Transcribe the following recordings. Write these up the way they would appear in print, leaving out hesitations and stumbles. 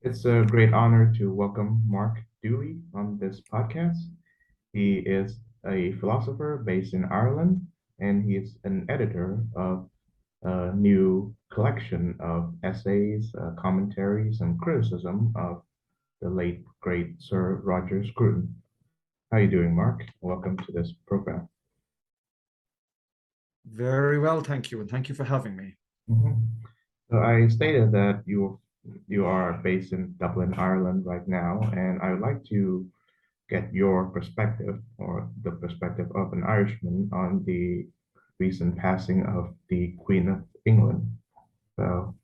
It's a great honor to welcome Mark Dooley on this podcast. He is a philosopher based in Ireland, and he is an editor of a new collection of essays, commentaries, and criticism of the late, great Sir Roger Scruton. How are you doing, Mark? Welcome to this program. Very well, thank you, and thank you for having me. Mhm. So I stated that you are based in Dublin, Ireland right now, and I would like to get your perspective or the perspective of an Irishman on the recent passing of the Queen of England. So,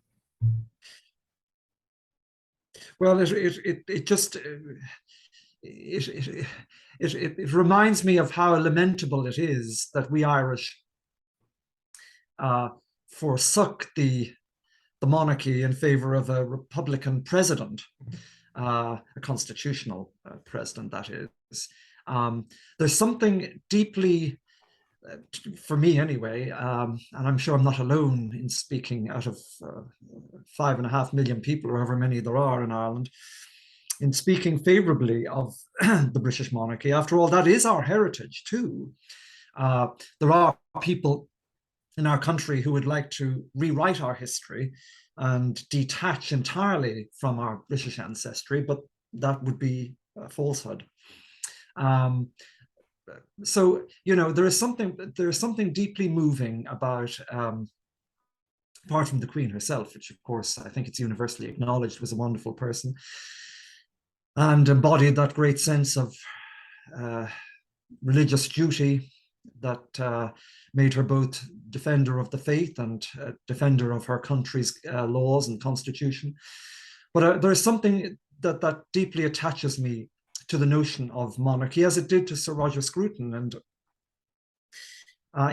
Well, it just it, it reminds me of how lamentable it is that we Irish uh, forsook the monarchy in favor of a Republican president, a constitutional president, that is. There's something deeply for me anyway, and I'm sure I'm not alone in speaking out of 5.5 million people, or however many there are in Ireland, in speaking favorably of the British monarchy. After all, that is our heritage too. Uh, there are people in our country who would like to rewrite our history and detach entirely from our British ancestry, but that would be a falsehood. Um, so there is something deeply moving about, apart from the Queen herself, which of course I think it's universally acknowledged was a wonderful person and embodied that great sense of uh, religious duty that made her both defender of the faith and defender of her country's laws and constitution. But there is something that deeply attaches me to the notion of monarchy, as it did to Sir Roger Scruton. And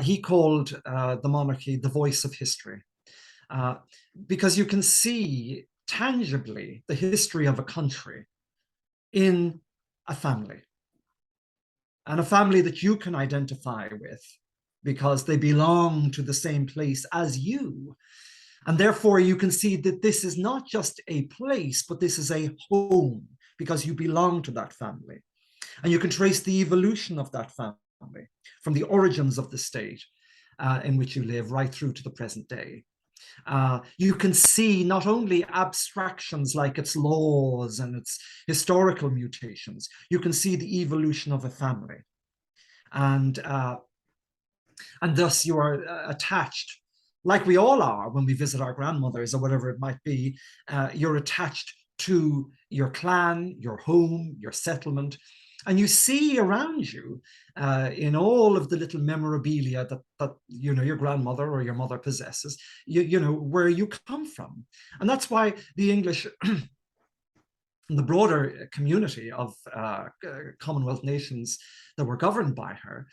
he called the monarchy the voice of history, uh, because you can see tangibly the history of a country in a family, and a family that you can identify with because they belong to the same place as you. And therefore, you can see that this is not just a place, but this is a home because you belong to that family. And you can trace the evolution of that family from the origins of the state in which you live right through to the present day. You can see not only abstractions like its laws and its historical mutations, you can see the evolution of a family. And, uh, and thus you are attached, like we all are when we visit our grandmothers or whatever it might be, you're attached to your clan, your home, your settlement. And you see around you in all of the little memorabilia that your grandmother or your mother possesses, where you come from. And that's why the English and the broader community of Commonwealth nations that were governed by her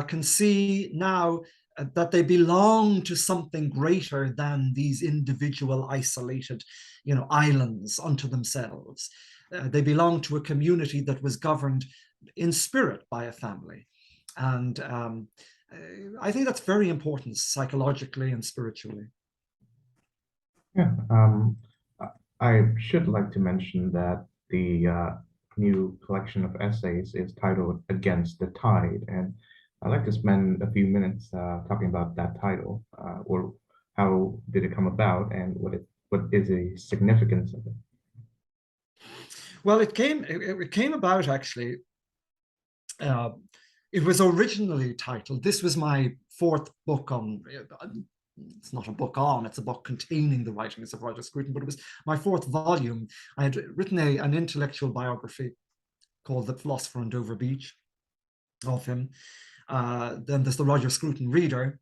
can see now that they belong to something greater than these individual isolated, islands unto themselves. They belong to a community that was governed in spirit by a family. And I think that's very important psychologically and spiritually. yeah, I should like to mention that the new collection of essays is titled Against the Tide, and I'd like to spend a few minutes talking about that title, or how did it come about, and what is the significance of it. Well, it came about actually. Uh, it was originally titled. This was my fourth book on. It's not a book on; it's a book containing the writings of Roger Scruton. But it was my fourth volume. I had written an intellectual biography called "The Philosopher on Dover Beach" of him. Then there's the Roger Scruton Reader,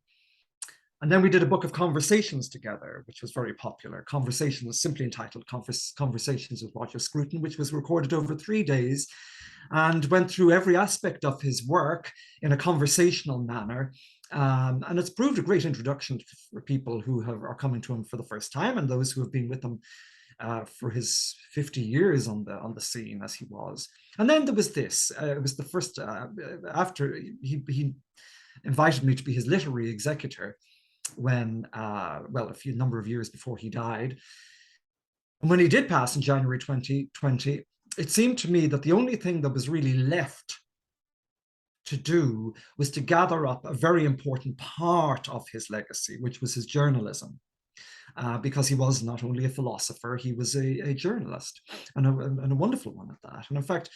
and then we did a book of conversations together, which was very popular. Conversation was simply entitled Conversations with Roger Scruton, which was recorded over 3 days and went through every aspect of his work in a conversational manner. And it's proved a great introduction for people who are coming to him for the first time and those who have been with him for his 50 years on the scene as he was. And then there was this. It was the first, after he invited me to be his literary executor when, a few number of years before he died. And when he did pass in January 2020, it seemed to me that the only thing that was really left to do was to gather up a very important part of his legacy, which was his journalism. Because he was not only a philosopher, he was a journalist, and a wonderful one at that. And in fact,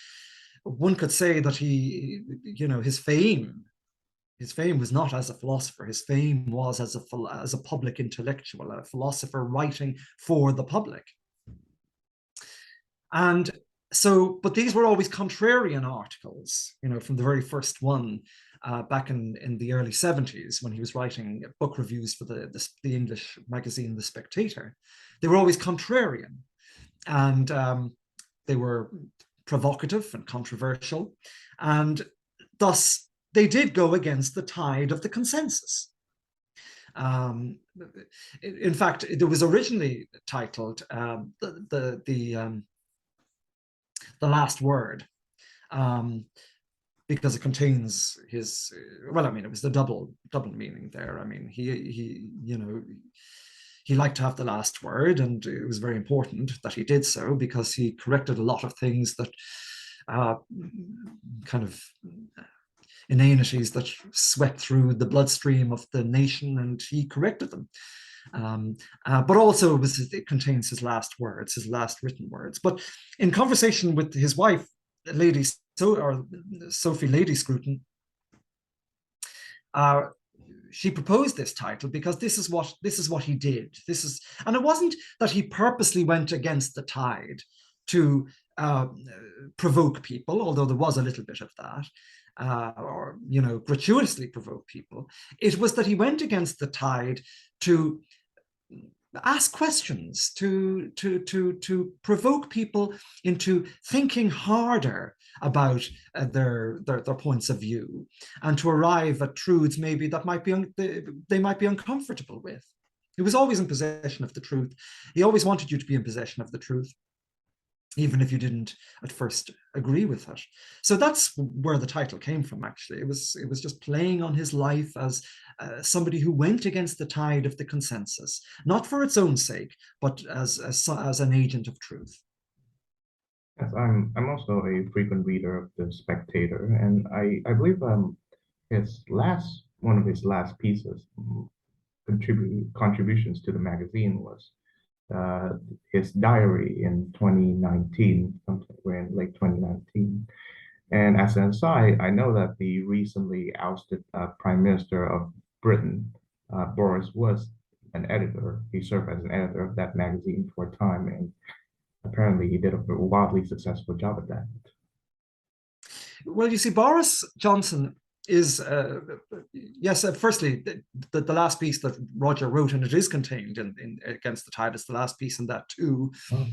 one could say that his fame was not as a philosopher. His fame was as a public intellectual, a philosopher writing for the public. And so, but these were always contrarian articles, from the very first one back in the early 70s when he was writing book reviews for the English magazine The Spectator. They were always contrarian, and they were provocative and controversial, and thus they did go against the tide of the consensus. In fact, it was originally titled the last word, because it contains his, well, I mean, it was the double meaning there. I mean, he liked to have the last word, and it was very important that he did so because he corrected a lot of things that kind of inanities that swept through the bloodstream of the nation, and he corrected them. But also it contains his last words, his last written words. But in conversation with his wife, Sophie Lady Scruton, she proposed this title because this is what he did. And it wasn't that he purposely went against the tide to provoke people, although there was a little bit of that. Or gratuitously provoke people. It was that he went against the tide to ask questions, to provoke people into thinking harder about their points of view, and to arrive at truths maybe that they might be uncomfortable with. He was always in possession of the truth. He always wanted you to be in possession of the truth, even if you didn't at first agree with it. So that's where the title came from, actually. It was just playing on his life as somebody who went against the tide of the consensus, not for its own sake, but as an agent of truth. Yes, I'm also a frequent reader of The Spectator, and I believe one of his last pieces, contributions to the magazine, was uh, his diary in 2019, somewhere in late 2019. And as an aside, I know that the recently ousted Prime Minister of Britain, Boris, was an editor. He served as an editor of that magazine for a time, and apparently he did a wildly successful job at that. Well, you see, Boris Johnson is, yes, firstly, the last piece that Roger wrote, and it is contained in Against the Tide, it's the last piece in that too. Oh,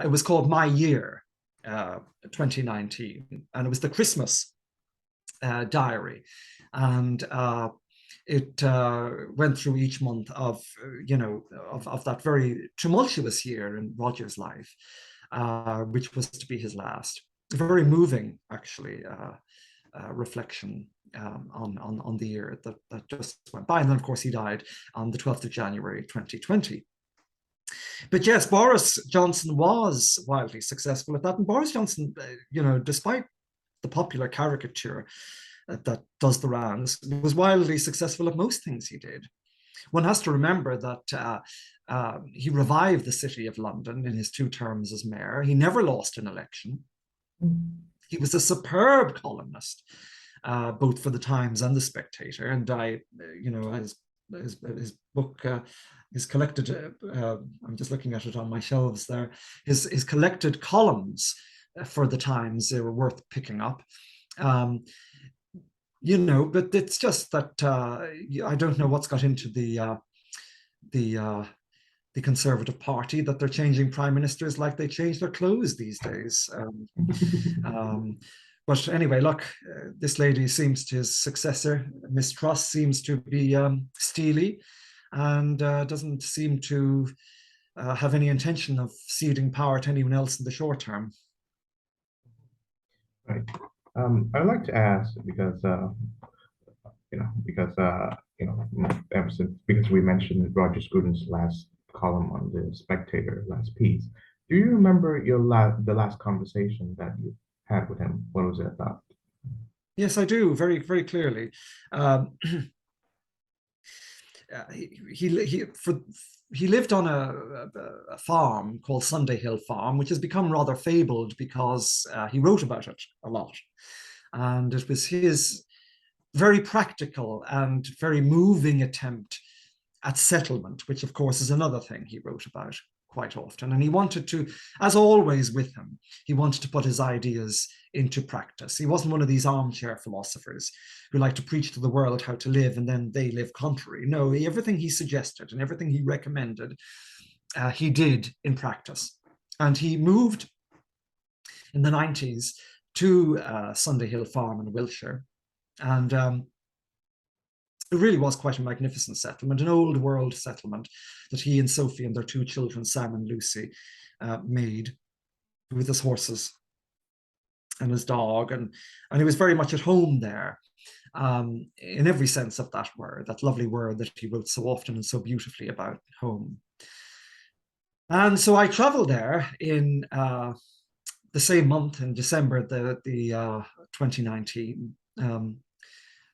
it was called My Year, 2019, and it was the Christmas diary. And it went through each month of that very tumultuous year in Roger's life, which was to be his last. Very moving, actually, reflection on the year that just went by. And then, of course, he died on the 12th of January, 2020. But yes, Boris Johnson was wildly successful at that. And Boris Johnson, despite the popular caricature that does the rounds, was wildly successful at most things he did. One has to remember that he revived the city of London in his 2 terms as mayor. He never lost an election. He was a superb columnist, both for the Times and the Spectator, and died, his book is collected. I'm just looking at it on my shelves there. His collected columns for the Times, they were worth picking up. But it's just that I don't know what's got into the Conservative Party, that they're changing prime ministers like they change their clothes these days. But anyway, look, this lady seems to, his successor, Miss Truss, seems to be steely, and doesn't seem to have any intention of ceding power to anyone else in the short term. right. I'd like to ask because ever since, because we mentioned Roger Scruton's last column on the Spectator last piece. Do you remember the last conversation that you had with him? What was it about? Yes, I do, very, very clearly. Um, he lived on a farm called Sunday Hill Farm, which has become rather fabled because he wrote about it a lot. And it was his very practical and very moving attempt at settlement, which of course is another thing he wrote about quite often. And he wanted to, as always with him, he wanted to put his ideas into practice. He wasn't one of these armchair philosophers who like to preach to the world how to live and then they live contrary. No, everything he suggested and everything he recommended, he did in practice. And he moved in the 90s to Sunday Hill Farm in Wiltshire. And it really was quite a magnificent settlement, an old world settlement that he and Sophie and their two children, Sam and Lucy, made with his horses and his dog. And he was very much at home there, in every sense of that word, that lovely word that he wrote so often and so beautifully about, home. And so I traveled there in the same month, in December, the 2019,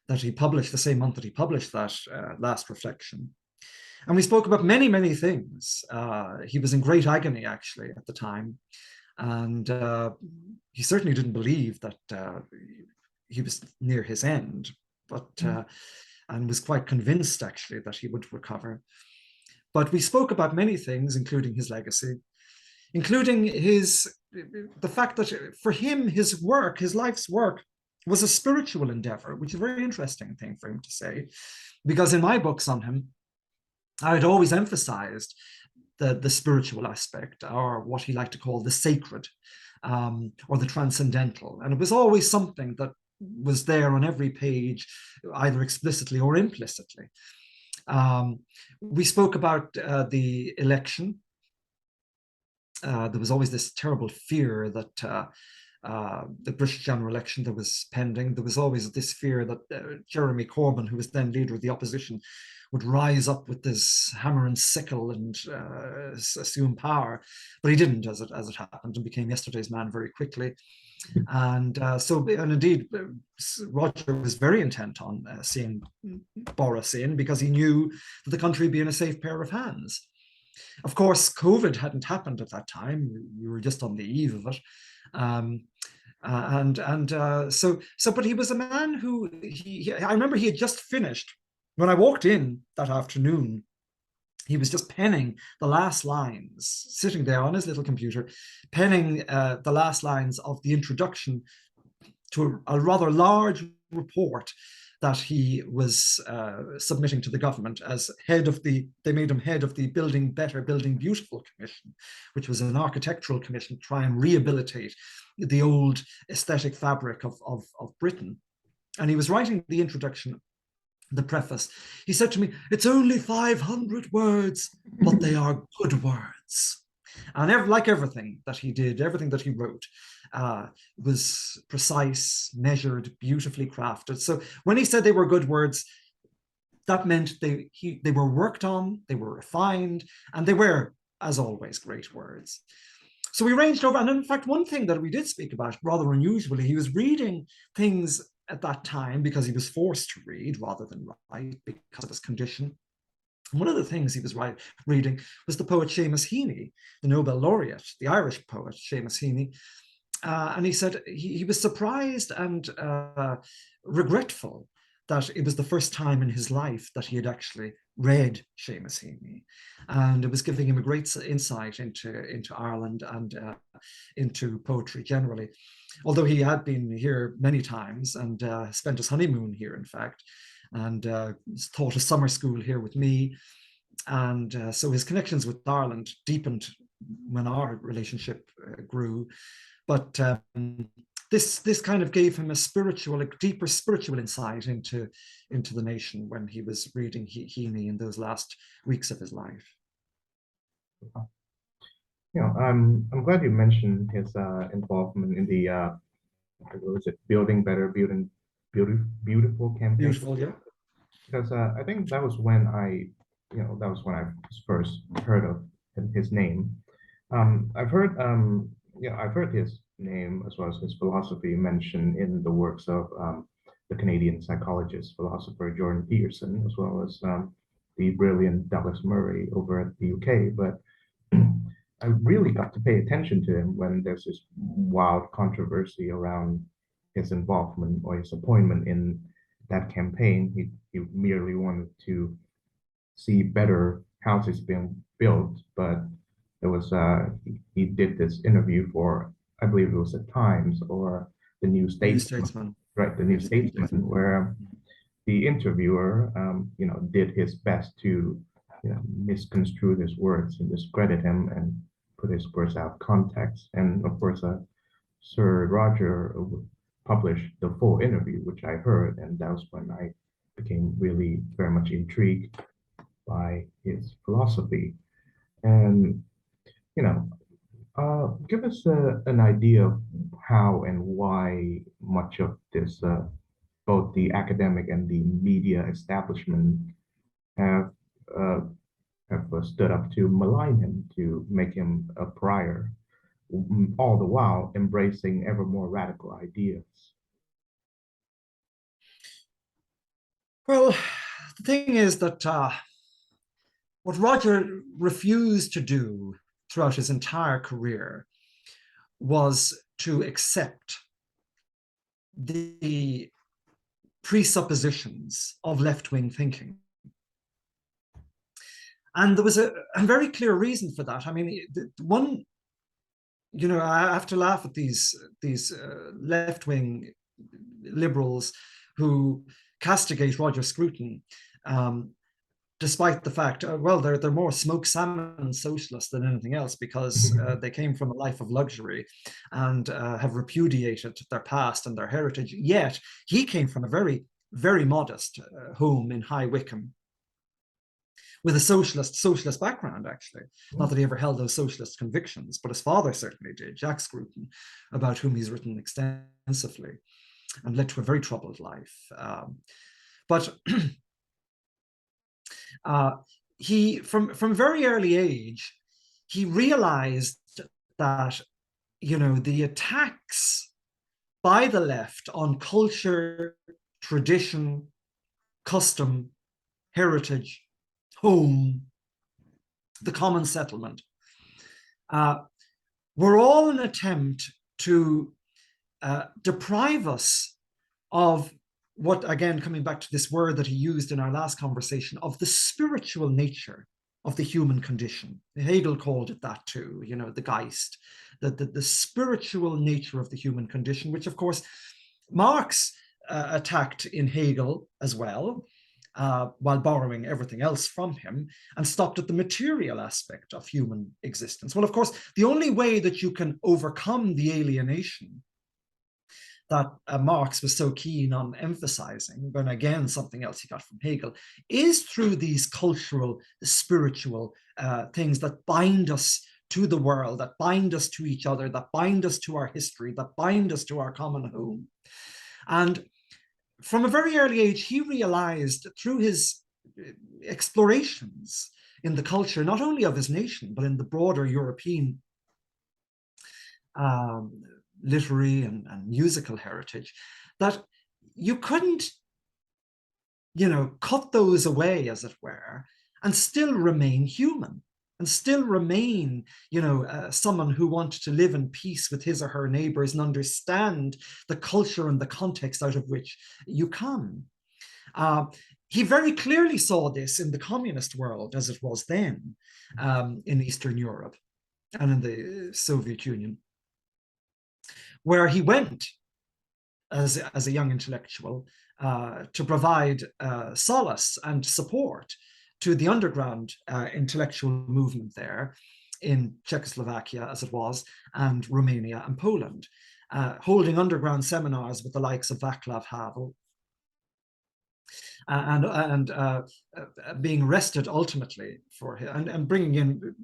that he published, the same month that he published that last reflection. And we spoke about many, many things. He was in great agony, actually, at the time. And he certainly didn't believe that he was near his end, but and was quite convinced, actually, that he would recover. But we spoke about many things, including his legacy, including the fact that for him, his work, his life's work, was a spiritual endeavor, which is a very interesting thing for him to say, because in my books on him, I had always emphasized the spiritual aspect, or what he liked to call the sacred, or the transcendental. And it was always something that was there on every page, either explicitly or implicitly. We spoke about the election. There was always this terrible fear that the British general election that was pending, there was always this fear that Jeremy Corbyn, who was then leader of the opposition, would rise up with this hammer and sickle and assume power. But he didn't, as it happened, and became yesterday's man very quickly. And and indeed, Roger was very intent on seeing Boris in, because he knew that the country would be in a safe pair of hands. Of course, COVID hadn't happened at that time. We were just on the eve of it. But he was a man who I remember he had just finished. When I walked in that afternoon, he was just penning the last lines, sitting there on his little computer, penning the last lines of the introduction to a rather large report that he was submitting to the government as they made him head of the Building Better, Building Beautiful Commission, which was an architectural commission to try and rehabilitate the old aesthetic fabric of Britain. And he was writing the introduction, the preface. He said to me, "It's only 500 words, but they are good words." And like everything that he did, everything that he wrote was precise, measured, beautifully crafted. So when he said they were good words, that meant they were worked on, they were refined, and they were, as always, great words. So we ranged over, and in fact, one thing that we did speak about rather unusually, he was reading things at that time because he was forced to read rather than write because of his condition. One of the things he was reading was the poet Seamus Heaney, the Nobel laureate, the Irish poet Seamus Heaney. And he said he was surprised and regretful that it was the first time in his life that he had actually read Seamus Heaney. And it was giving him a great insight into Ireland and into poetry generally. Although he had been here many times and spent his honeymoon here, in fact, and taught a summer school here with me. And so his connections with Ireland deepened when our relationship grew. But this kind of gave him a deeper spiritual insight into the nation when he was reading Heaney in those last weeks of his life. I'm glad you mentioned his involvement in the what was it, Building Better, Beautiful campaign. Beautiful, yeah. Because I think that was when I that was when I first heard of his name. I've heard his name as well as his philosophy mentioned in the works of the Canadian psychologist, philosopher Jordan Peterson, as well as the brilliant Douglas Murray over at the UK. But I really got to pay attention to him when there's this wild controversy around his involvement or his appointment in that campaign. He merely wanted to see better houses being built, but it was he did this interview for, I believe it was the Times or the New New Statesman, Statesman. right? The New Statesman, where the interviewer, did his best to, misconstrue his words and discredit him and put his words out of context. And of course, Sir Roger published the full interview, which I heard, and that was when I became really very much intrigued by his philosophy. And, you know, give us an idea of how and why much of this, both the academic and the media establishment, have uh, stood up to malign him, to make him a pariah, all the while embracing ever more radical ideas. Well, the thing is that what Roger refused to do throughout his entire career was to accept the presuppositions of left-wing thinking. And there was a very clear reason for that. I mean, one, I have to laugh at these left-wing liberals who castigate Roger Scruton, despite the fact, well, they're more smoked salmon socialists than anything else, because they came from a life of luxury and have repudiated their past and their heritage. Yet he came from a very, very modest home in High Wycombe, with a socialist background, actually. Not that he ever held those socialist convictions, but his father certainly did, Jack Scruton, about whom he's written extensively, and led to a very troubled life. But he, from very early age, he realized that, the attacks by the left on culture, tradition, custom, heritage, home, the common settlement, were all an attempt to deprive us of what, again, coming back to this word that he used in our last conversation, of the spiritual nature of the human condition. Hegel called it that too, the Geist, the spiritual nature of the human condition, which of course Marx attacked in Hegel as well, while borrowing everything else from him, and stopped at the material aspect of human existence. Well, of course, the only way that you can overcome the alienation that Marx was so keen on emphasizing, but again, something else he got from Hegel, is through these cultural, spiritual things that bind us to the world, that bind us to each other, that bind us to our history, that bind us to our common home. And from a very early age, he realized through his explorations in the culture, not only of his nation, but in the broader European literary and musical heritage, that you couldn't, cut those away, as it were, and still remain human, and still remain, someone who wanted to live in peace with his or her neighbors and understand the culture and the context out of which you come. He very clearly saw this in the communist world as it was then, in Eastern Europe and in the Soviet Union, where he went as a young intellectual to provide solace and support to the underground intellectual movement there in Czechoslovakia, as it was, and Romania and Poland, holding underground seminars with the likes of Václav Havel, and being arrested ultimately for him, and bringing in,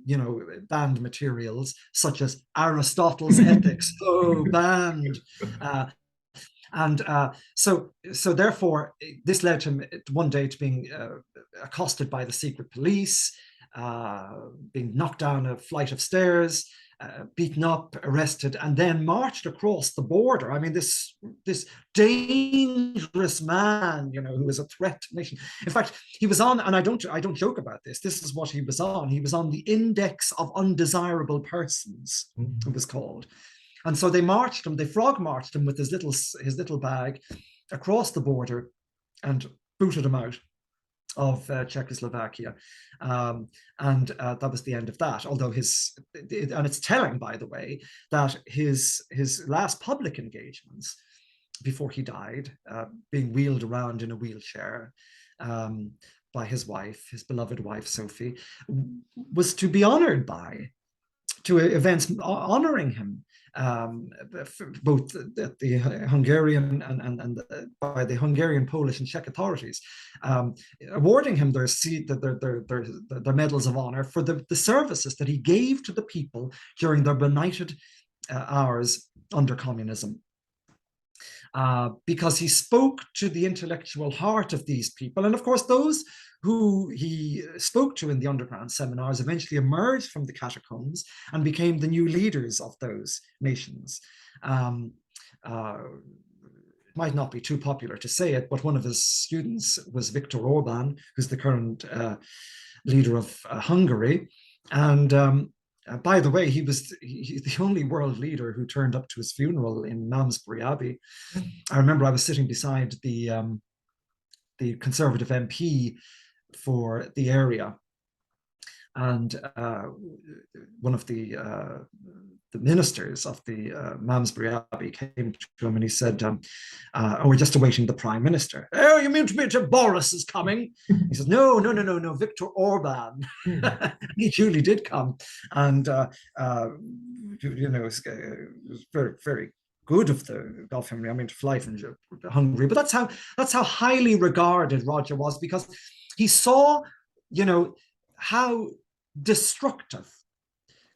banned materials such as Aristotle's Ethics, banned, And so therefore, this led him one day to being accosted by the secret police, being knocked down a flight of stairs, beaten up, arrested, and then marched across the border. I mean, this dangerous man, who was a threat to the nation. In fact, he was on, and I don't joke about this. This is what he was on. He was on the Index of Undesirable Persons, it was called. And so they frog marched him with his little bag across the border and booted him out of Czechoslovakia. And that was the end of that. Although and it's telling, by the way, that his last public engagements before he died, being wheeled around in a wheelchair by his wife, his beloved wife, Sophie, was to be honored to events honoring him, both at the Hungarian and by the Hungarian, Polish, and Czech authorities, awarding him their medals of honor for the services that he gave to the people during their benighted hours under communism. Because he spoke to the intellectual heart of these people. And of course, those who he spoke to in the underground seminars eventually emerged from the catacombs and became the new leaders of those nations. It might not be too popular to say it, but one of his students was Viktor Orban, who's the current leader of Hungary. And by the way, he was the only world leader who turned up to his funeral in Malmesbury Abbey. I remember I was sitting beside the Conservative MP for the area, and one of the ministers of the Malmesbury Abbey came to him and he said, "Oh, we're just awaiting the Prime Minister." "Oh, you mean to be Boris is coming?" He says, "No, Viktor Orban." He truly did come, and it was very, very good of him. I mean, to fly from Hungary, but that's how highly regarded Roger was, because he saw, how destructive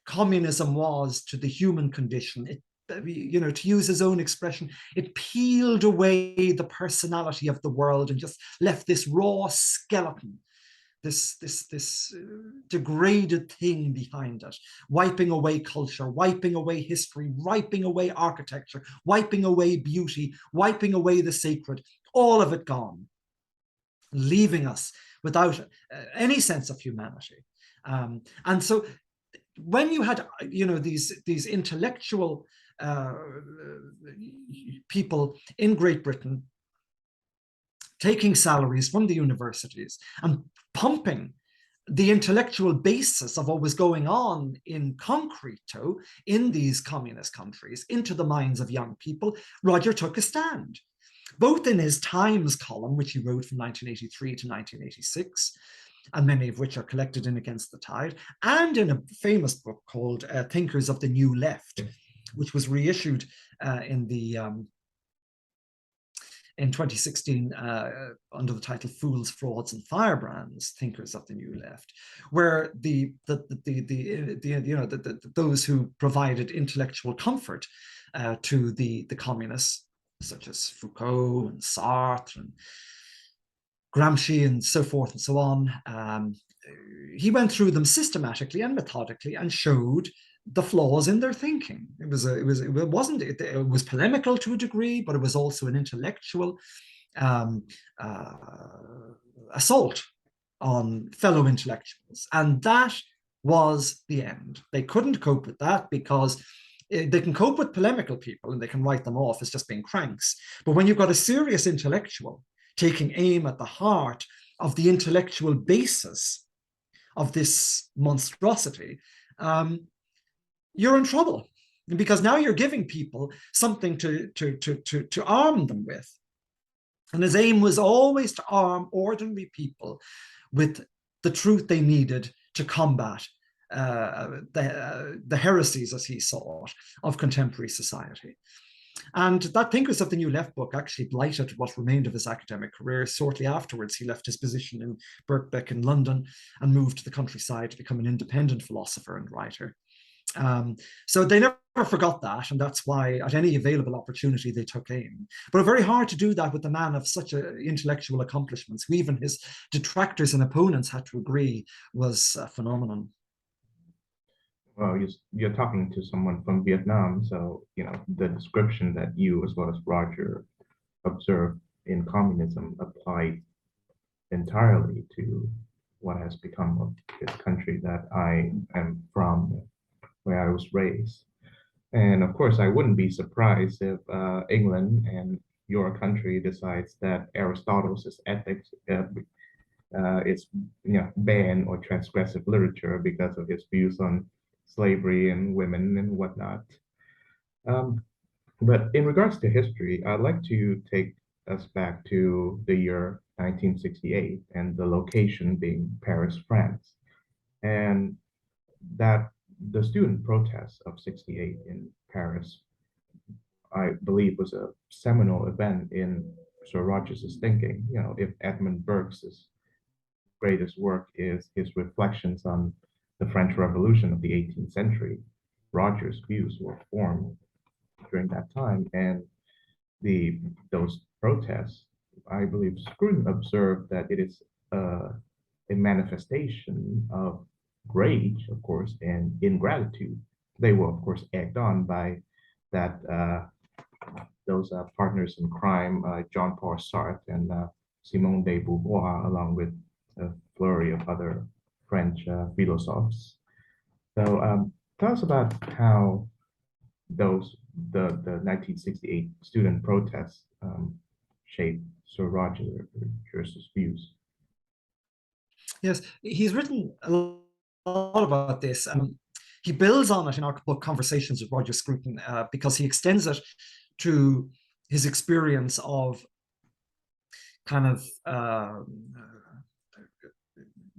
communism was to the human condition. To use his own expression, it peeled away the personality of the world and just left this raw skeleton, this degraded thing behind it, wiping away culture, wiping away history, wiping away architecture, wiping away beauty, wiping away the sacred, all of it gone, leaving us without any sense of humanity. And so when you had, these intellectual people in Great Britain taking salaries from the universities and pumping the intellectual basis of what was going on in concreto in these communist countries into the minds of young people, Roger took a stand, both in his Times column, which he wrote from 1983 to 1986, and many of which are collected in Against the Tide, and in a famous book called Thinkers of the New Left, which was reissued in 2016 under the title Fools, Frauds, and Firebrands, Thinkers of the New Left, where those who provided intellectual comfort to the communists, such as Foucault and Sartre and Gramsci and so forth and so on, he went through them systematically and methodically and showed the flaws in their thinking. It was polemical to a degree, but it was also an intellectual assault on fellow intellectuals. And that was the end. They couldn't cope with that because they can cope with polemical people and they can write them off as just being cranks. But when you've got a serious intellectual taking aim at the heart of the intellectual basis of this monstrosity, you're in trouble, because now you're giving people something to arm them with. And his aim was always to arm ordinary people with the truth they needed to combat the heresies, as he saw it, of contemporary society. And that Thinkers of the New Left book actually blighted what remained of his academic career. Shortly afterwards, he left his position in Birkbeck in London and moved to the countryside to become an independent philosopher and writer. So they never forgot that, and that's why at any available opportunity they took aim. But very hard to do that with a man of such intellectual accomplishments, who even his detractors and opponents had to agree was a phenomenon. Well, you're talking to someone from Vietnam, so the description that you as well as Roger observed in communism applied entirely to what has become of this country that I am from, where I was raised. And of course, I wouldn't be surprised if England and your country decides that Aristotle's ethics is banned or transgressive literature because of his views on slavery and women and whatnot. Um, but in regards to history, I'd like to take us back to the year 1968 and the location being Paris, France. And that the student protests of 68 in Paris, I believe, was a seminal event in Sir Roger's thinking. If Edmund Burke's greatest work is his reflections on the French Revolution of the 18th century, Roger's views were formed during that time. And those protests, I believe Scruton observed that it is a manifestation of rage, of course, and ingratitude. They were, of course, egged on by that those partners in crime, Jean-Paul Sartre and Simone de Beauvoir, along with a flurry of other French philosophers. So tell us about how those the 1968 student protests shaped Sir Roger's views. Yes, he's written a lot about this. He builds on it in our book Conversations with Roger Scruton, because he extends it to his experience of kind of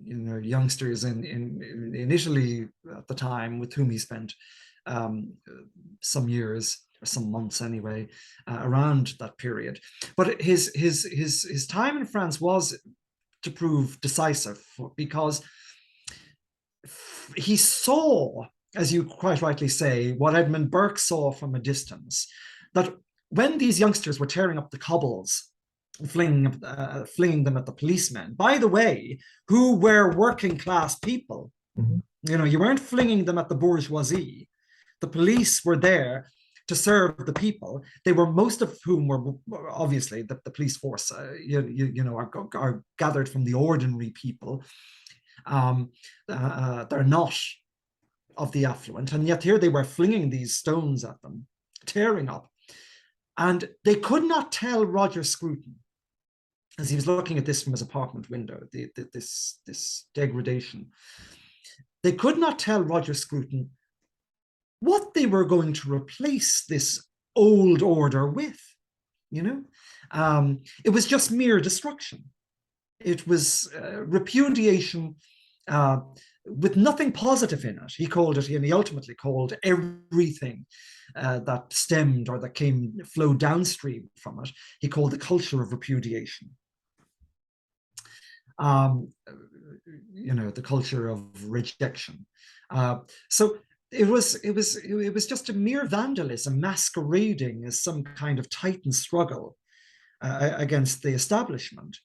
youngsters in Italy at the time, with whom he spent some years or some months anyway, around that period. But his time in France was to prove decisive, because he saw, as you quite rightly say, what Edmund Burke saw from a distance, that when these youngsters were tearing up the cobbles, flinging them at the policemen, by the way, who were working class people. Mhm. You weren't flinging them at the bourgeoisie. The police were there to serve the people. They were, most of whom were obviously the police force, are gathered from the ordinary people. They're not of the affluent, and yet here they were flinging these stones at them, tearing up. And they could not tell Roger Scruton, as he was looking at this from his apartment window, this degradation, they could not tell Roger Scruton what they were going to replace this old order with. It was just mere destruction. It was repudiation with nothing positive in it. He called it, and he ultimately called everything that stemmed or that flowed downstream from it, he called the culture of repudiation. The culture of rejection. So it was just a mere vandalism masquerading as some kind of titan struggle against the establishment.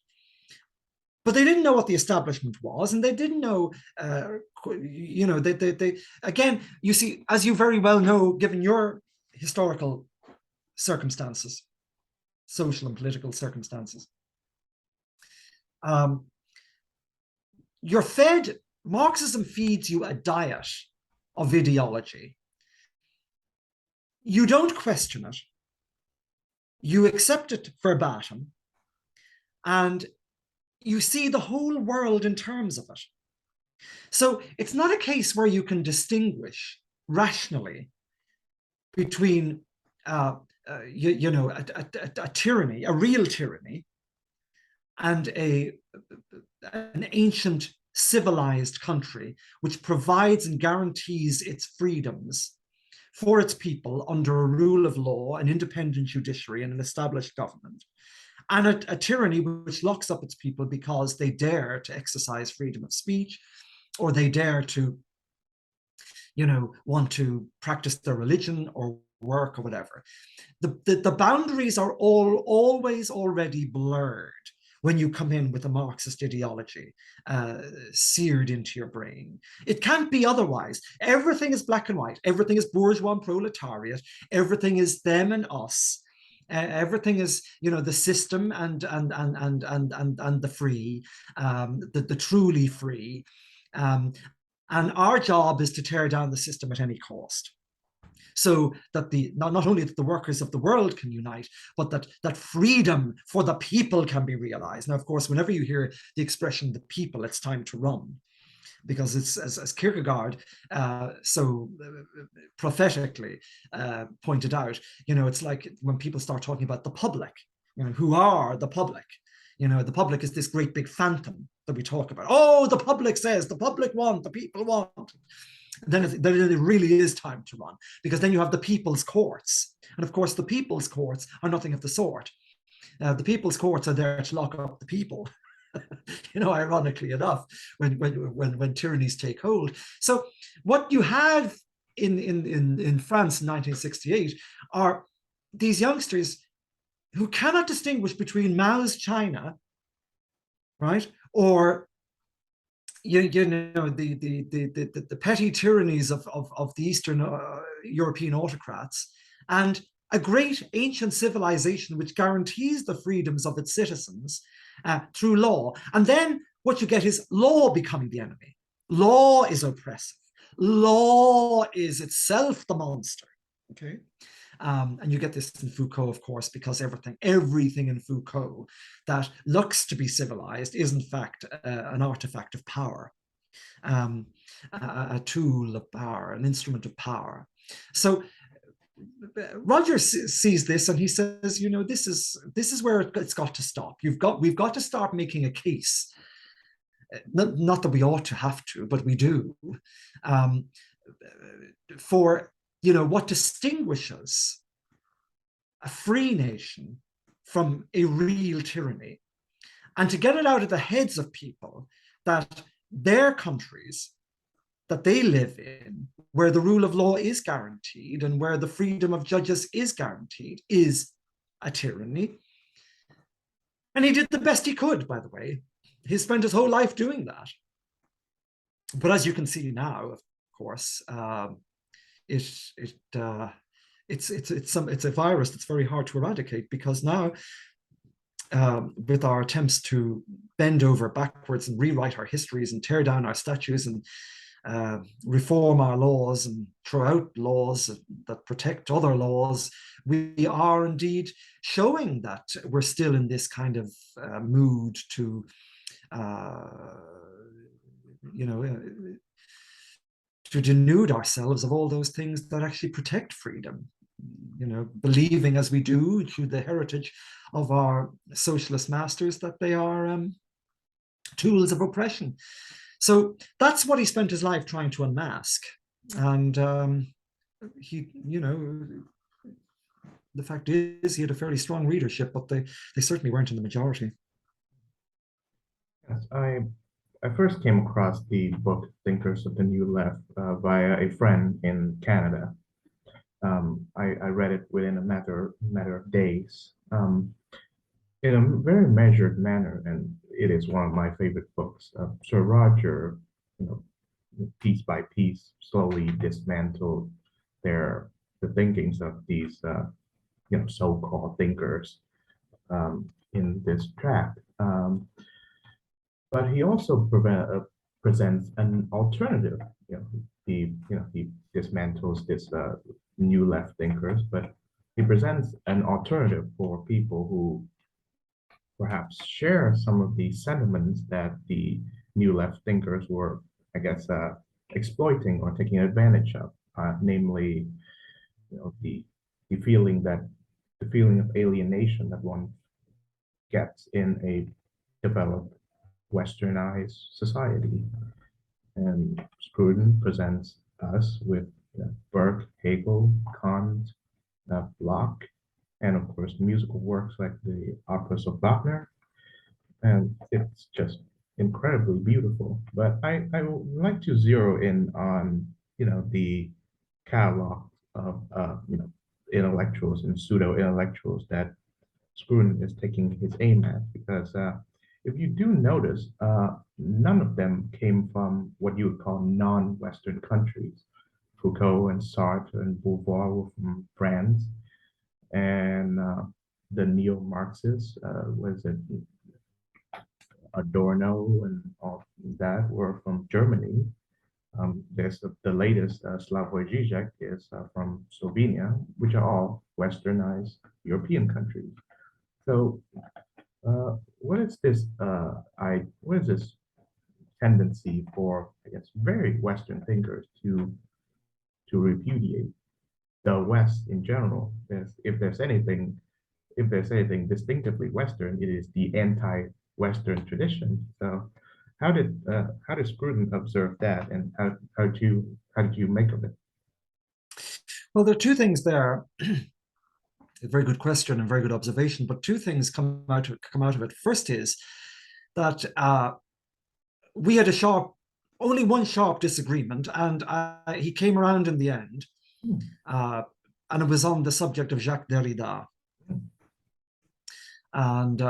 But they didn't know what the establishment was, and they didn't know, they again, you see, as you very well know, given your historical circumstances, social and political circumstances, Marxism feeds you a diet of ideology. You don't question it. You accept it verbatim, and you see the whole world in terms of it. So it's not a case where you can distinguish rationally between a tyranny, a real tyranny, and an ancient civilized country which provides and guarantees its freedoms for its people under a rule of law, an independent judiciary, and an established government, and a tyranny which locks up its people because they dare to exercise freedom of speech, or they dare to want to practice their religion or work or whatever. The boundaries are always already blurred when you come in with a Marxist ideology seared into your brain. It can't be otherwise. Everything is black and white. Everything is bourgeois and proletariat. Everything is them and us. Everything is, the system and the free, the truly free. And our job is to tear down the system at any cost, so that not only that the workers of the world can unite, but that freedom for the people can be realized. Now, of course, whenever you hear the expression "the people," it's time to run, because it's, as Kierkegaard so prophetically pointed out, it's like when people start talking about the public, who are the public? The public is this great big phantom that we talk about. Oh, the public says, the public want, the people want. Then it really is time to run, because then you have the people's courts. And of course, the people's courts are nothing of the sort. The people's courts are there to lock up the people. Ironically enough, when tyrannies take hold. So what you have in France in 1968 are these youngsters who cannot distinguish between Mao's China, right, or the petty tyrannies of the Eastern European autocrats, and a great ancient civilization which guarantees the freedoms of its citizens through law. And then what you get is law becoming the enemy. Law is oppressive. Law is itself the monster. Okay. And you get this in Foucault, of course, because everything in Foucault that looks to be civilized is in fact an artifact of power, a tool of power, an instrument of power. So Roger sees this and he says, this is where it's got to stop. We've got to start making a case. Not that we ought to have to, but we do, for what distinguishes a free nation from a real tyranny, and to get it out of the heads of people that their countries that they live in, where the rule of law is guaranteed and where the freedom of judges is guaranteed, is a tyranny. And he did the best he could, by the way. He spent his whole life doing that. But as you can see now, of course, it's a virus that's very hard to eradicate, because now, with our attempts to bend over backwards and rewrite our histories and tear down our statues and reform our laws and throw out laws that protect other laws, we are indeed showing that we're still in this kind of mood to to denude ourselves of all those things that actually protect freedom, believing, as we do through the heritage of our socialist masters, that they are tools of oppression. So that's what he spent his life trying to unmask. And he, the fact is, he had a fairly strong readership, but they certainly weren't in the majority. Yes, I first came across the book Thinkers of the New Left via a friend in Canada. I read it within a matter of days, in a very measured manner, and it is one of my favorite books. Sir Roger, piece by piece, slowly dismantled the thinkings of these so-called thinkers in this tract. But he also presents an alternative. He dismantles this new left thinkers, but he presents an alternative for people who perhaps share some of the sentiments that the new left thinkers were, I guess, exploiting or taking advantage of, namely, the feeling of alienation that one gets in a developed westernized society. And Scruton presents us with Burke, Hegel, Kant, Locke, and of course musical works like the operas of Wagner. And it's just incredibly beautiful. But I would like to zero in on the catalog of intellectuals and pseudo intellectuals that Scruton is taking his aim at. Because if you do notice, none of them came from what you would call non-Western countries. Foucault and Sartre and Beauvoir were from France, and the neo-Marxists, was it Adorno and all that, were from Germany. There's the latest, Slavoj Žižek, is from Slovenia, which are all westernized European countries. So, what is this tendency for, I guess, very Western thinkers to repudiate the West in general? If there's anything distinctively Western, it is the anti-Western tradition. So, how did Scruton observe that, and how did you make of it? Well, there are two things there. A very good question and very good observation, but two things come out of it. First is that we had only one sharp disagreement, and he came around in the end, and it was on the subject of Jacques Derrida, and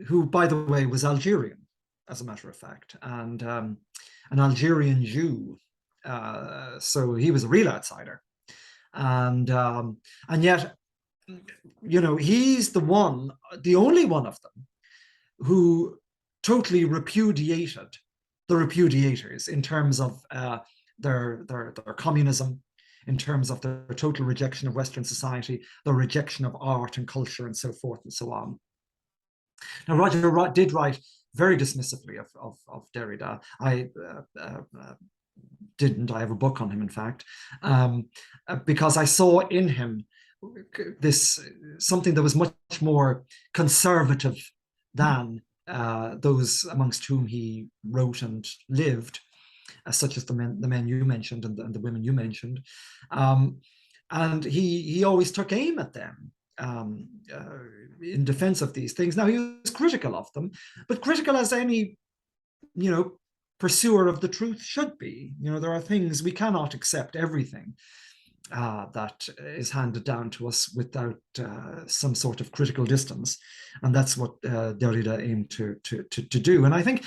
who, by the way, was Algerian, as a matter of fact, and an Algerian Jew. So he was a real outsider, and yet, he's the only one of them who totally repudiated the repudiators in terms of their communism, in terms of their total rejection of Western society, their rejection of art and culture, and so forth and so on. Now, Roger did write very dismissively of Derrida. I didn't. I have a book on him, in fact, because I saw in him something that was much more conservative than those amongst whom he wrote and lived, such as the men you mentioned and the women you mentioned. And he always took aim at them in defense of these things. Now, he was critical of them, but critical as any, pursuer of the truth should be. There are things we cannot accept everything that is handed down to us without some sort of critical distance, and that's what Derrida aimed to do. And I think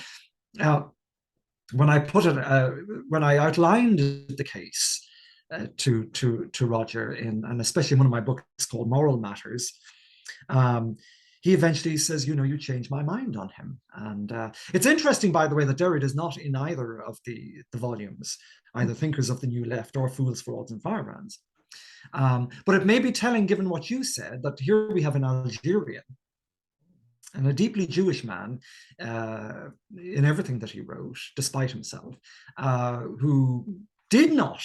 when I outlined the case to Roger and especially in one of my books called Moral Matters, he eventually says, you changed my mind on him. And it's interesting, by the way, that Derrida is not in either of the volumes, either Thinkers of the New Left or Fools, Frauds and Firebrands. But it may be telling, given what you said, that here we have an Algerian and a deeply Jewish man in everything that he wrote, despite himself, who did not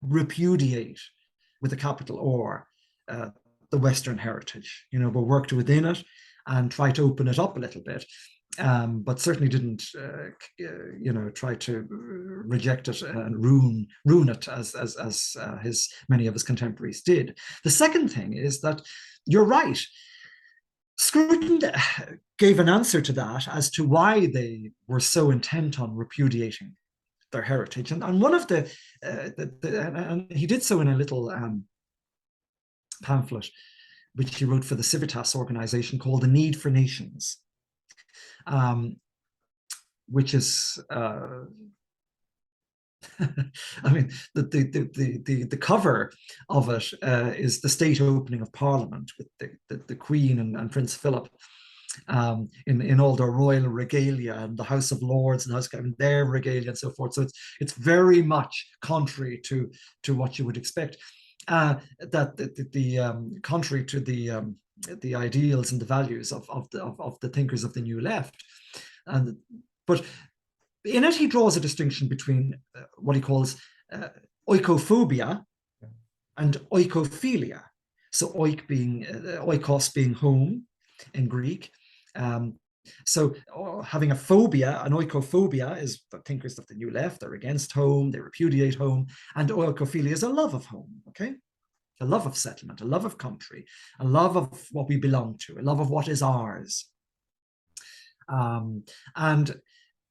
repudiate, with a capital R, the Western heritage, but worked within it and tried to open it up a little bit, but certainly didn't, try to reject it and ruin it as many of his contemporaries did. The second thing is that you're right. Scruton gave an answer to that as to why they were so intent on repudiating their heritage, and one of and he did so in a little pamphlet which he wrote for the Civitas organization called The Need for Nations, which is I mean, the cover of it is the state opening of Parliament with the Queen and Prince Philip in all their royal regalia, and the House of Lords and House of their regalia and so forth. So it's very much contrary to what you would expect. That the contrary to the ideals and the values of the thinkers of the New Left, but in it he draws a distinction between what he calls oikophobia and oikophilia. So oikos being home in Greek. So having a phobia, an oikophobia, is the thinkers of the New Left. They're against home, they repudiate home, and oikophilia is a love of home, okay? A love of settlement, a love of country, a love of what we belong to, a love of what is ours. And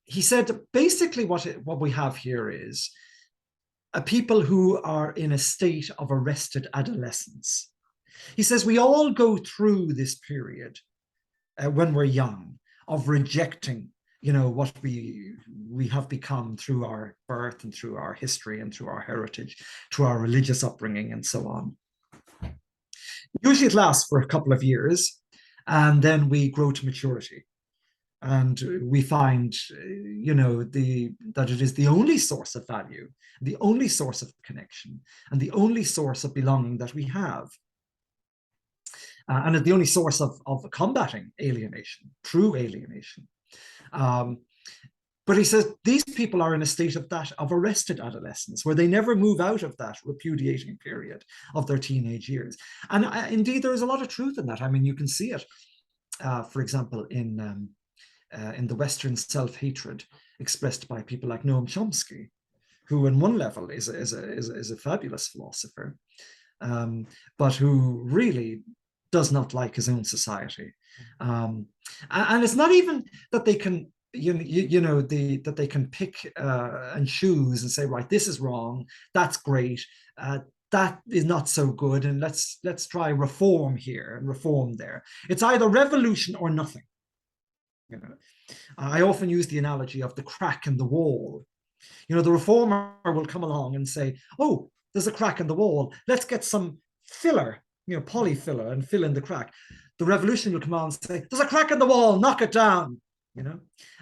he said basically what we have here is a people who are in a state of arrested adolescence. He says we all go through this period when we're young of rejecting, what we have become through our birth and through our history and through our heritage, through our religious upbringing and so on. Usually it lasts for a couple of years, and then we grow to maturity, and we find, that it is the only source of value, the only source of connection, and the only source of belonging that we have. And the only source of combating alienation, true alienation. Um, but he says these people are in a state of arrested adolescence, where they never move out of that repudiating period of their teenage years. And indeed, there is a lot of truth in that. I mean, you can see it, for example, in the Western self-hatred expressed by people like Noam Chomsky, who, on one level, is a fabulous philosopher, but who really does not like his own society. And it's not even that they can, that they can pick and choose and say, right, this is wrong, that's great, that is not so good, and let's try reform here and reform there. It's either revolution or nothing. I often use the analogy of the crack in the wall. The reformer will come along and say, oh, there's a crack in the wall, let's get some filler, polyfiller, and fill in the crack. The revolution will come on and say, there's a crack in the wall, knock it down.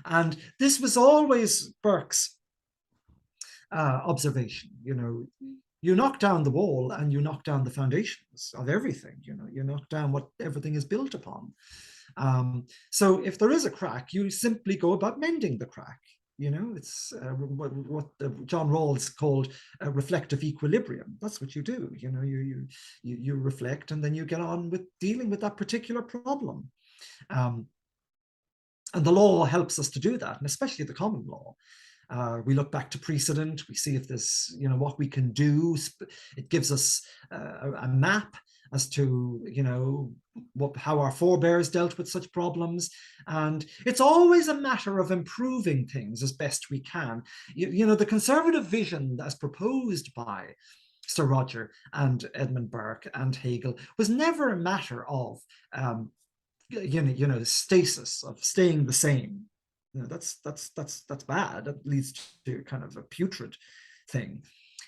And this was always Burke's observation. You knock down the wall and you knock down the foundations of everything. You knock down what everything is built upon. So if there is a crack, you simply go about mending the crack. It's what John Rawls called a reflective equilibrium. That's what you do. You reflect, and then you get on with dealing with that particular problem. And the law helps us to do that, and especially the common law. We look back to precedent, we see if there's, what we can do. It gives us a map as to, how our forebears dealt with such problems. And it's always a matter of improving things as best we can. The conservative vision as proposed by Sir Roger and Edmund Burke and Hegel was never a matter of, stasis, of staying the same. That's bad. That leads to kind of a putrid thing.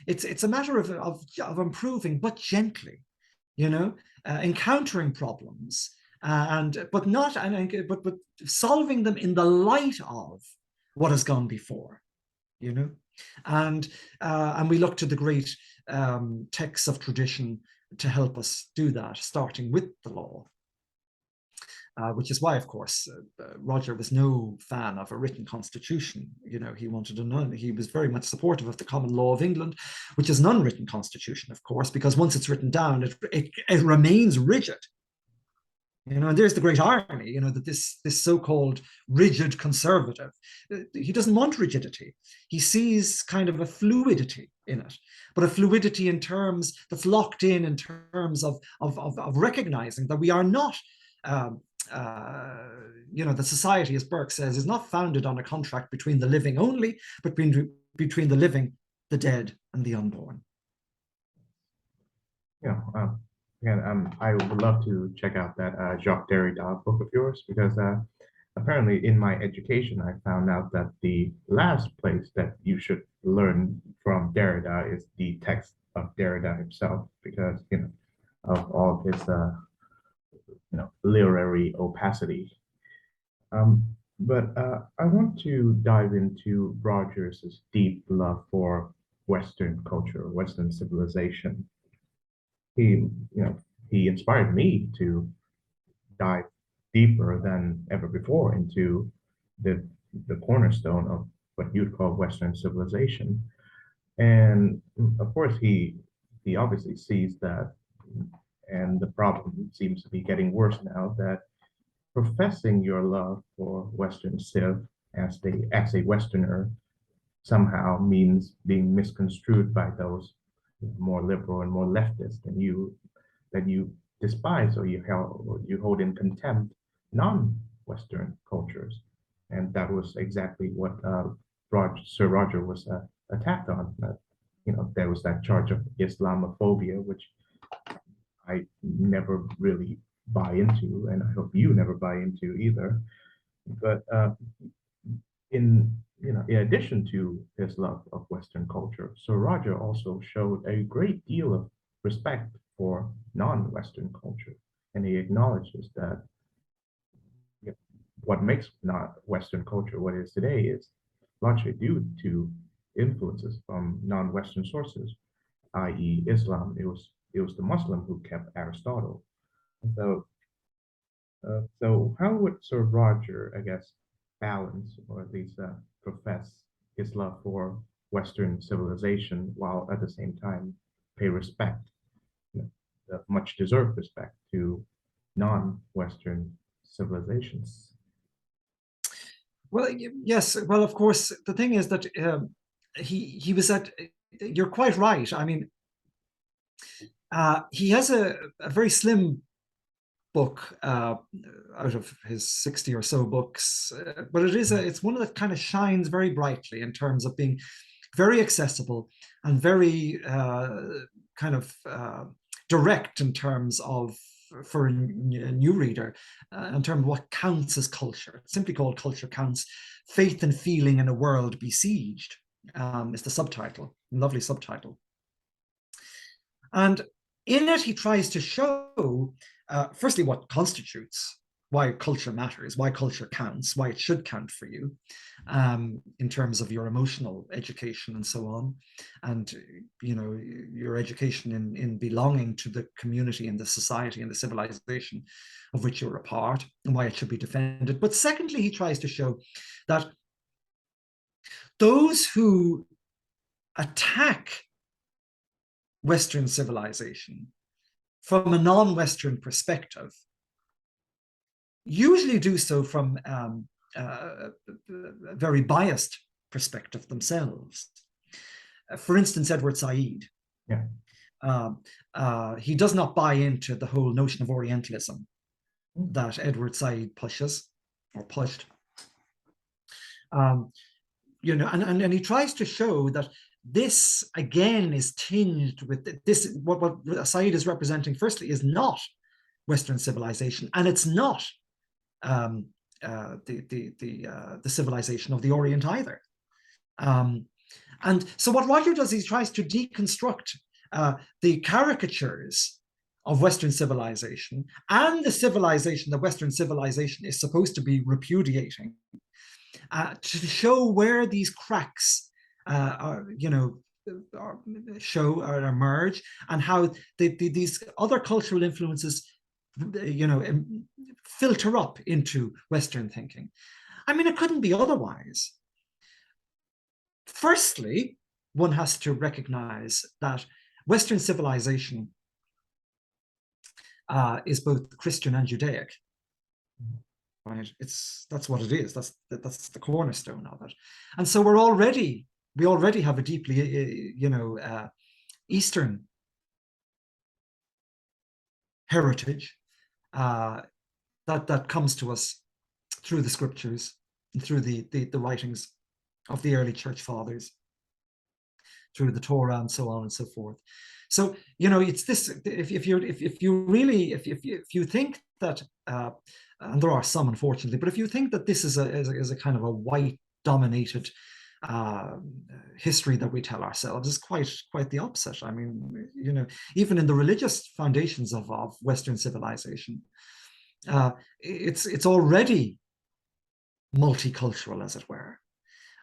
It's a matter of improving, but gently, encountering problems, but solving them in the light of what has gone before, and we look to the great texts of tradition to help us do that, starting with the law. Which is why, of course, Roger was no fan of a written constitution. He wanted he was very much supportive of the common law of England, which is an unwritten constitution, of course, because once it's written down, it remains rigid. And there's the great irony, that this so-called rigid conservative, he doesn't want rigidity. He sees kind of a fluidity in it, but a fluidity in terms that's locked in terms of recognizing that we are not, the society, as Burke says, is not founded on a contract between the living only, but between the living, the dead, and the unborn. Yeah. Again, I would love to check out that Jacques Derrida book of yours, because apparently in my education, I found out that the last place that you should learn from Derrida is the text of Derrida himself, because, of all his, literary opacity. But I want to dive into Rogers' deep love for Western culture, Western civilization. He, he inspired me to dive deeper than ever before into the cornerstone of what you'd call Western civilization. And of course, he obviously sees that, and the problem seems to be getting worse now, that professing your love for Western civ as a Westerner somehow means being misconstrued by those more liberal and more leftist than you, that you despise or you hold in contempt non-Western cultures. and that was exactly what Sir Roger was attacked on. There was that charge of Islamophobia, which I never really buy into, and I hope you never buy into either. But in addition to his love of Western culture, Sir Roger also showed a great deal of respect for non-Western culture, and he acknowledges that what makes not Western culture what it is today is largely due to influences from non-Western sources, i.e., Islam. It was the Muslim who kept Aristotle. And so how would Sir Roger, I guess, balance or at least profess his love for Western civilization while at the same time pay respect, you know, much deserved respect to non-Western civilizations? Well, yes. Well, of course, the thing is that he was at. You're quite right. I mean, he has a very slim book out of his 60 or so books, but it's one that kind of shines very brightly in terms of being very accessible and very kind of direct in terms of for a new reader in terms of what counts as culture. It's simply called Culture Counts: Faith and Feeling in a World Besieged. Is the subtitle, lovely subtitle. And in it, he tries to show, firstly, what constitutes why culture matters, why culture counts, why it should count for you in terms of your emotional education and so on, and your education in belonging to the community and the society and the civilization of which you're a part, and why it should be defended. But secondly, he tries to show that those who attack Western civilization from a non-Western perspective usually do so from a very biased perspective themselves. For instance, Edward Said. Yeah. He does not buy into the whole notion of Orientalism that Edward Said pushes or pushed. And he tries to show that this again is tinged with this. What Said is representing, firstly, is not Western civilization, and it's not the civilization of the Orient either. And so what Roger does, he tries to deconstruct the caricatures of Western civilization and the civilization that Western civilization is supposed to be repudiating, to show where these cracks show or emerge, and how these other cultural influences filter up into Western thinking. I mean, it couldn't be otherwise. Firstly, one has to recognize that Western civilization is both Christian and Judaic. Right? That's what it is. That's the cornerstone of it. And so we already have a deeply Eastern heritage that comes to us through the scriptures and through the writings of the early church fathers, through the Torah and so on and so forth. So it's this. If you think that, and there are some, unfortunately, but if you think that this is a kind of a white dominated history that we tell ourselves, is quite the opposite. I mean, even in the religious foundations of Western civilization, it's already multicultural, as it were.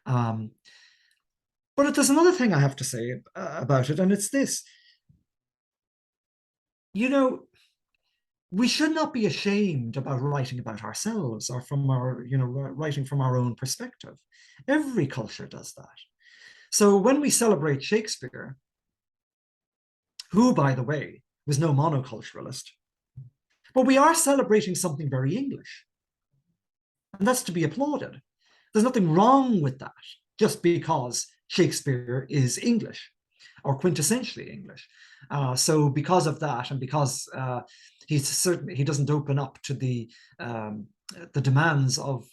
But there's another thing I have to say about it, and it's this. We should not be ashamed about writing about ourselves or from our, writing from our own perspective. Every culture does that. So when we celebrate Shakespeare, who, by the way, was no monoculturalist, but we are celebrating something very English. And that's to be applauded. There's nothing wrong with that, just because Shakespeare is English or quintessentially English. So because of that, and because he doesn't open up to the the demands of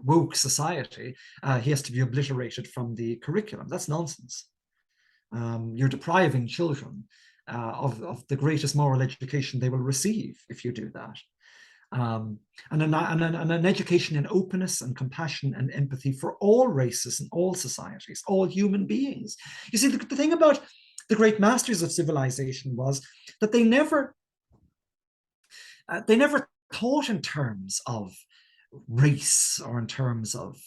woke society, he has to be obliterated from the curriculum. That's nonsense. You're depriving children of the greatest moral education they will receive if you do that. And an education in openness and compassion and empathy for all races and all societies, all human beings. You see, the thing about the great masters of civilization was that they never thought in terms of race or in terms of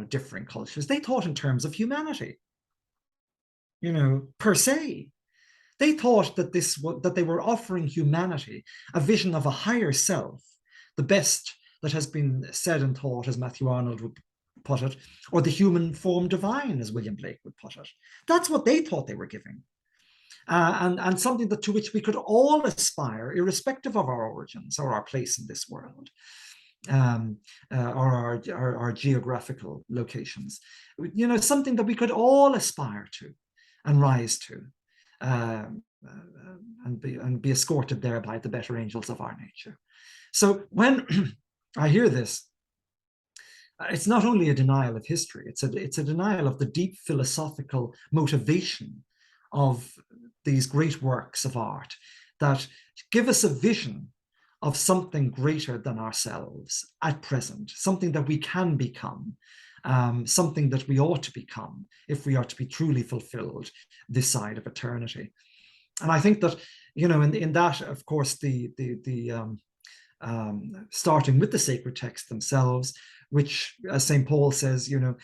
different cultures. They thought in terms of humanity, per se. They thought that they were offering humanity a vision of a higher self, the best that has been said and taught, as Matthew Arnold would put it, or the human form divine, as William Blake would put it. That's what they thought they were giving. And something to which we could all aspire, irrespective of our origins or our place in this world, or our geographical locations. Something that we could all aspire to and rise to, and be escorted there by the better angels of our nature. So when I hear this, it's not only a denial of history, it's a denial of the deep philosophical motivation of these great works of art that give us a vision of something greater than ourselves at present, something that we can become, something that we ought to become if we are to be truly fulfilled this side of eternity. And I think that, in that, of course, starting with the sacred texts themselves, which, as St. Paul says, the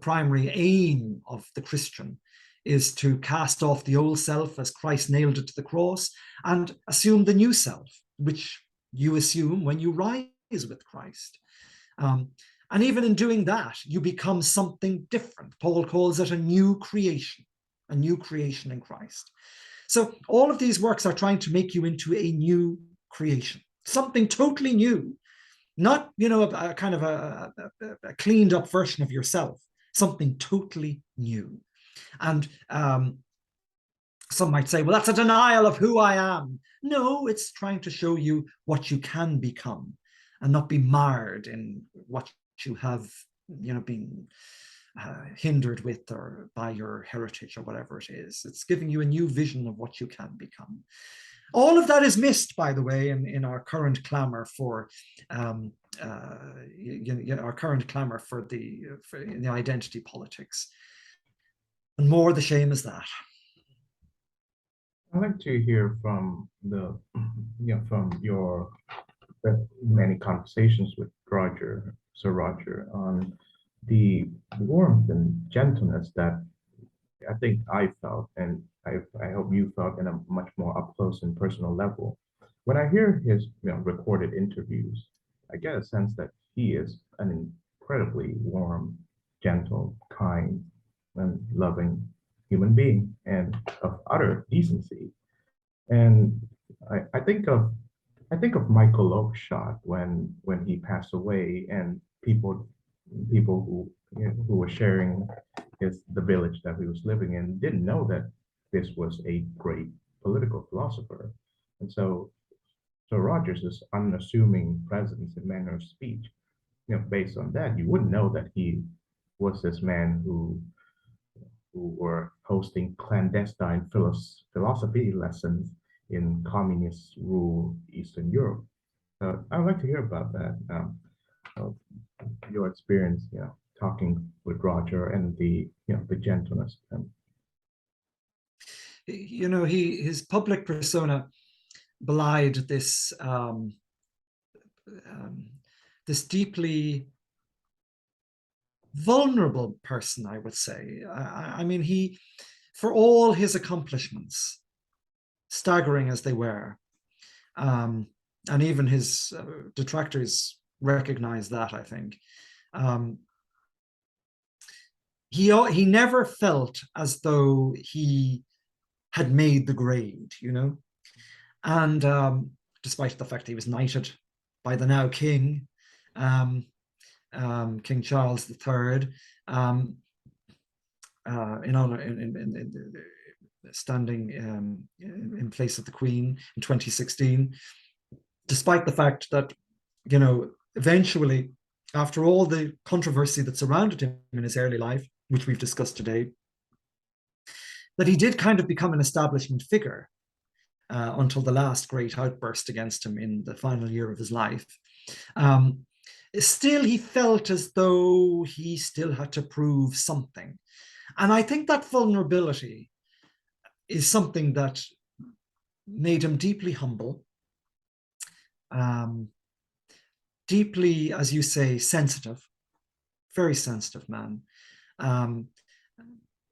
primary aim of the Christian is to cast off the old self as Christ nailed it to the cross and assume the new self, which you assume when you rise with Christ. And even in doing that, you become something different. Paul calls it a new creation in Christ. So all of these works are trying to make you into a new creation, something totally new, not, a kind of a cleaned up version of yourself, something totally new. And some might say, well, that's a denial of who I am. No, it's trying to show you what you can become and not be marred in what you have, been hindered with or by your heritage or whatever it is. It's giving you a new vision of what you can become. All of that is missed, by the way, in our current clamor for the identity politics. And more the shame is that. I'd like to hear from from your many conversations with Sir Roger, on the warmth and gentleness that I think I felt, and I hope you felt in a much more up close and personal level. When I hear his recorded interviews, I get a sense that he is an incredibly warm, gentle, kind, and loving human being, and of utter decency. And I think of Michael Oakeshott when he passed away, and people who were sharing the village that he was living in didn't know that this was a great political philosopher. And so Rogers' unassuming presence and manner of speech, based on that, you wouldn't know that he was this man who were hosting clandestine philosophy lessons in communist ruled Eastern Europe. I'd like to hear about that, your experience, talking with Roger, and the gentleness. His public persona belied this deeply vulnerable person, I would say. I mean, for all his accomplishments, staggering as they were, and even his detractors recognize that, I think, he never felt as though he had made the grade, and despite the fact he was knighted by the now king, King Charles III, in honor, standing in place of the Queen in 2016. despite the fact that, eventually, after all the controversy that surrounded him in his early life, which we've discussed today, that he did kind of become an establishment figure until the last great outburst against him in the final year of his life. Um, Still, he felt as though he still had to prove something. And I think that vulnerability is something that made him deeply humble, um, deeply, as you say, sensitive, very sensitive man, um,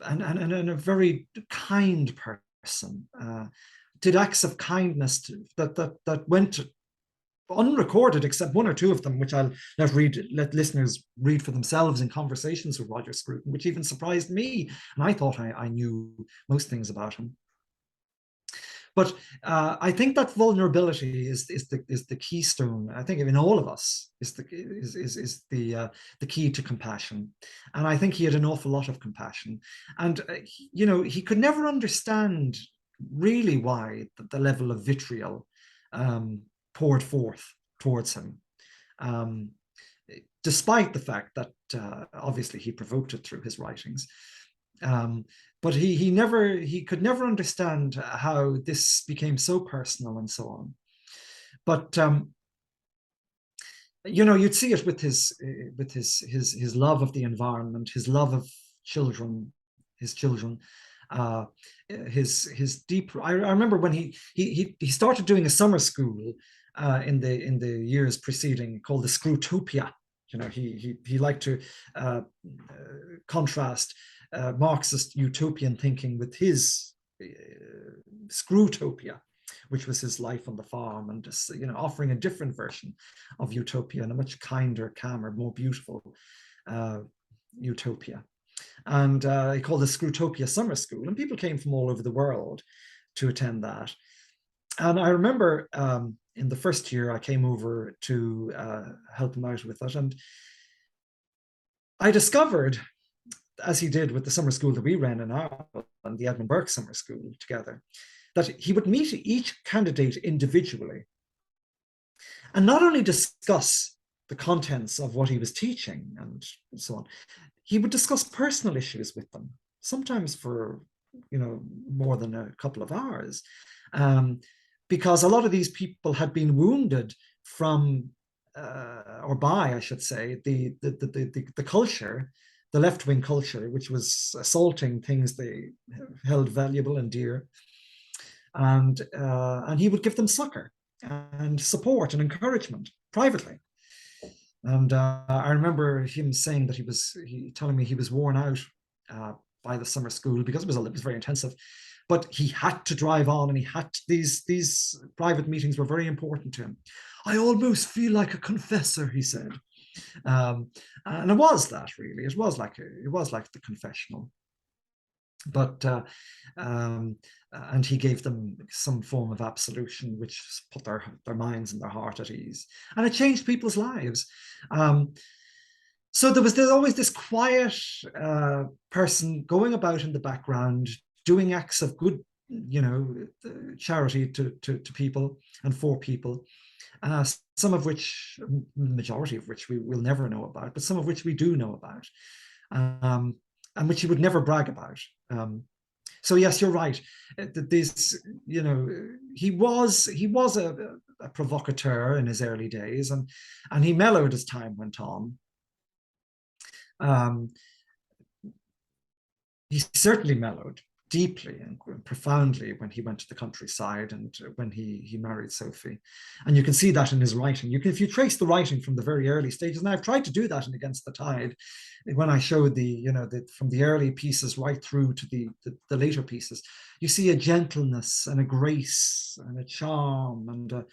and a very kind person. Did acts of kindness that went unrecorded, except one or two of them, which I'll let listeners read for themselves in conversations with Roger Scruton, which even surprised me. And I thought I knew most things about him. But I think that vulnerability is the keystone. I think in all of us is the key to compassion, and I think he had an awful lot of compassion. And he could never understand really why the level of vitriol poured forth towards him, um, despite the fact that obviously he provoked it through his writings. But he could never understand how this became so personal and so on. But you'd see it with his love of the environment, his love of his children, uh, his deep. I remember when he started doing a summer school in the years preceding, called the Screwtopia. He liked to contrast Marxist utopian thinking with his Screwtopia, which was his life on the farm, and just, offering a different version of utopia, and a much kinder, calmer, more beautiful utopia. And he called it Screwtopia Summer School, and people came from all over the world to attend that. And I remember in the first year I came over to help him out with it, and I discovered, as he did with the summer school that we ran in Ireland, the Edmund Burke Summer School together, that he would meet each candidate individually and not only discuss the contents of what he was teaching and so on, he would discuss personal issues with them, sometimes for more than a couple of hours, because a lot of these people had been wounded from or by, I should say, the culture, the left-wing culture, which was assaulting things they held valuable and dear, and he would give them succor and support and encouragement privately. And I remember him saying that telling me he was worn out by the summer school because it was very intensive, but he had to drive on, and these private meetings were very important to him. I almost feel like a confessor, he said. And it was that, really. It was like the confessional. But and he gave them some form of absolution, which put their minds and their heart at ease, and it changed people's lives. So there's always this quiet person going about in the background, doing acts of good, charity to people and for people. Some of which, majority of which we will never know about, but some of which we do know about, and which he would never brag about. So yes, you're right. This, he was a provocateur in his early days, and he mellowed as time went on. He certainly mellowed deeply and profoundly when he went to the countryside and when he married Sophie. And you can see that in his writing. If you trace the writing from the very early stages, and I've tried to do that in Against the Tide, when I showed from the early pieces right through to the later pieces, you see a gentleness and a grace and a charm and a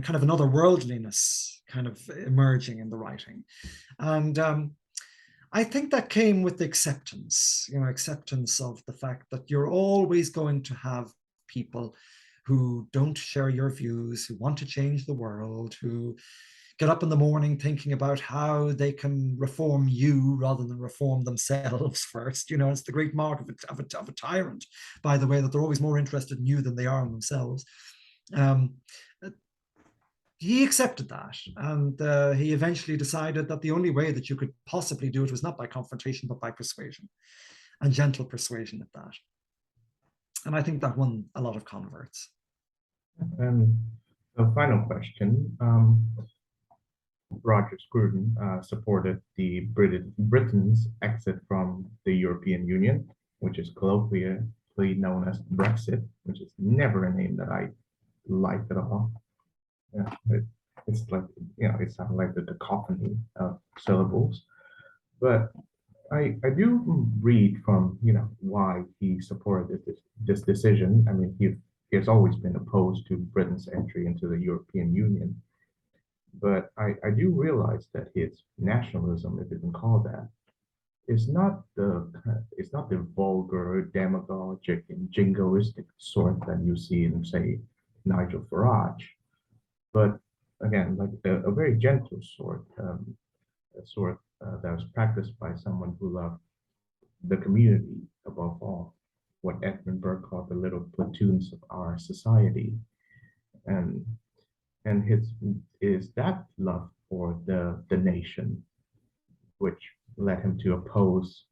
kind of another worldliness kind of emerging in the writing. And I think that came with the acceptance of the fact that you're always going to have people who don't share your views, who want to change the world, who get up in the morning thinking about how they can reform you rather than reform themselves first. It's the great mark of a tyrant, by the way, that they're always more interested in you than they are in themselves. he accepted that, and he eventually decided that the only way that you could possibly do it was not by confrontation, but by persuasion, and gentle persuasion at that. And I think that won a lot of converts. And the final question. Roger Scruton supported the Britain's exit from the European Union, which is colloquially known as Brexit, which is never a name that I like at all. Yeah, it's like, it sounds like the cacophony of syllables. But I do read from, why he supported this decision. I mean, he has always been opposed to Britain's entry into the European Union. But I do realize that his nationalism, if you can call that, is not the vulgar, demagogic, and jingoistic sort that you see in, say, Nigel Farage, but again, like a very gentle sort, a sort that was practiced by someone who loved the community above all, what Edmund Burke called the little platoons of our society, and his is that love for the nation which led him to oppose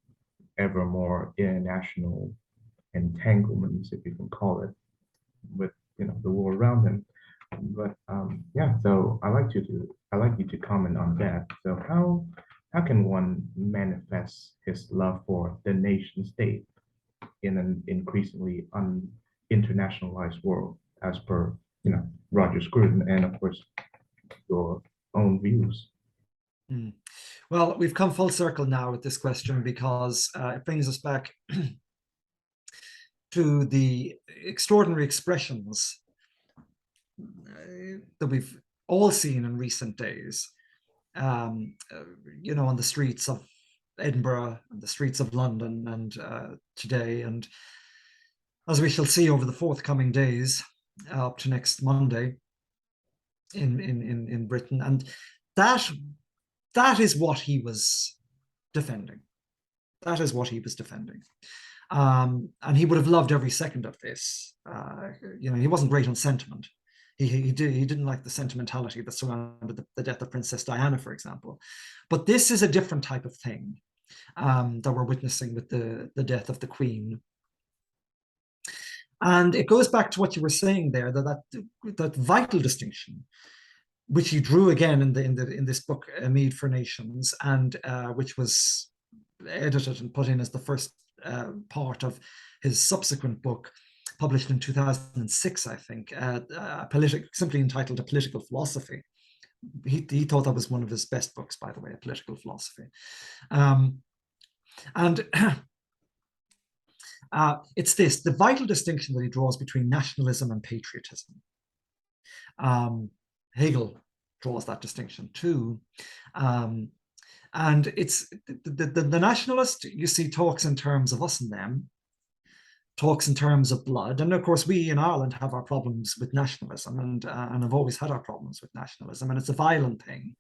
ever more international entanglements, if you can call it, with the war around him. But yeah, so I like you to comment on that. So how can one manifest his love for the nation state in an increasingly internationalized world, as per Roger Scruton, and of course your own views? Mm. Well, we've come full circle now with this question, because it brings us back to the extraordinary expressions that we've all seen in recent days, on the streets of Edinburgh and the streets of London, and today, and as we shall see over the forthcoming days, up to next Monday in Britain. And that is what he was defending. That is what he was defending. And he would have loved every second of this. He wasn't great on sentiment. He didn't like the sentimentality that surrounded the death of Princess Diana, for example. But this is a different type of thing that we're witnessing with the death of the Queen. And it goes back to what you were saying there, that vital distinction, which he drew again in this book, A Meed for Nations, and which was edited and put in as the first part of his subsequent book, published in 2006, I think, simply entitled A Political Philosophy. He thought that was one of his best books, by the way, A Political Philosophy. And it's the vital distinction that he draws between nationalism and patriotism. Hegel draws that distinction too. And it's the nationalist, you see, talks in terms of us and them, talks in terms of blood. And of course, we in Ireland have our problems with nationalism, and have always had our problems with nationalism, and it's a violent thing.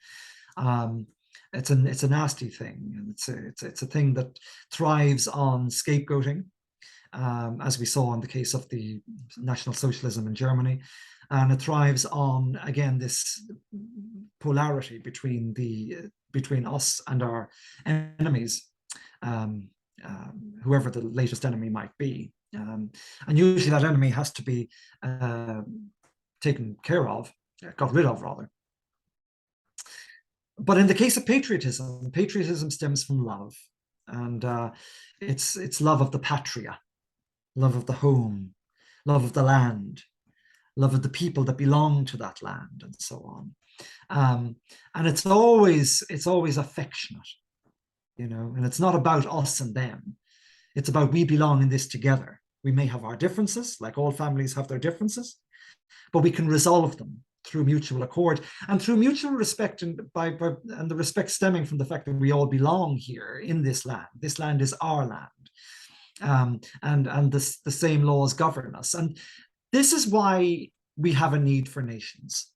It's a nasty thing, and it's a thing that thrives on scapegoating, as we saw in the case of the National Socialism in Germany. And it thrives on, again, this polarity between us and our enemies, whoever the latest enemy might be. And usually that enemy has to be taken care of, got rid of, rather. But in the case of patriotism stems from love. And it's love of the patria, love of the home, love of the land, love of the people that belong to that land, and so on. And it's always affectionate, and it's not about us and them. It's about we belong in this together. We may have our differences, like all families have their differences, but we can resolve them through mutual accord and through mutual respect, and the respect stemming from the fact that we all belong here in this land. This land is our land, and the same laws govern us. And this is why we have a need for nations,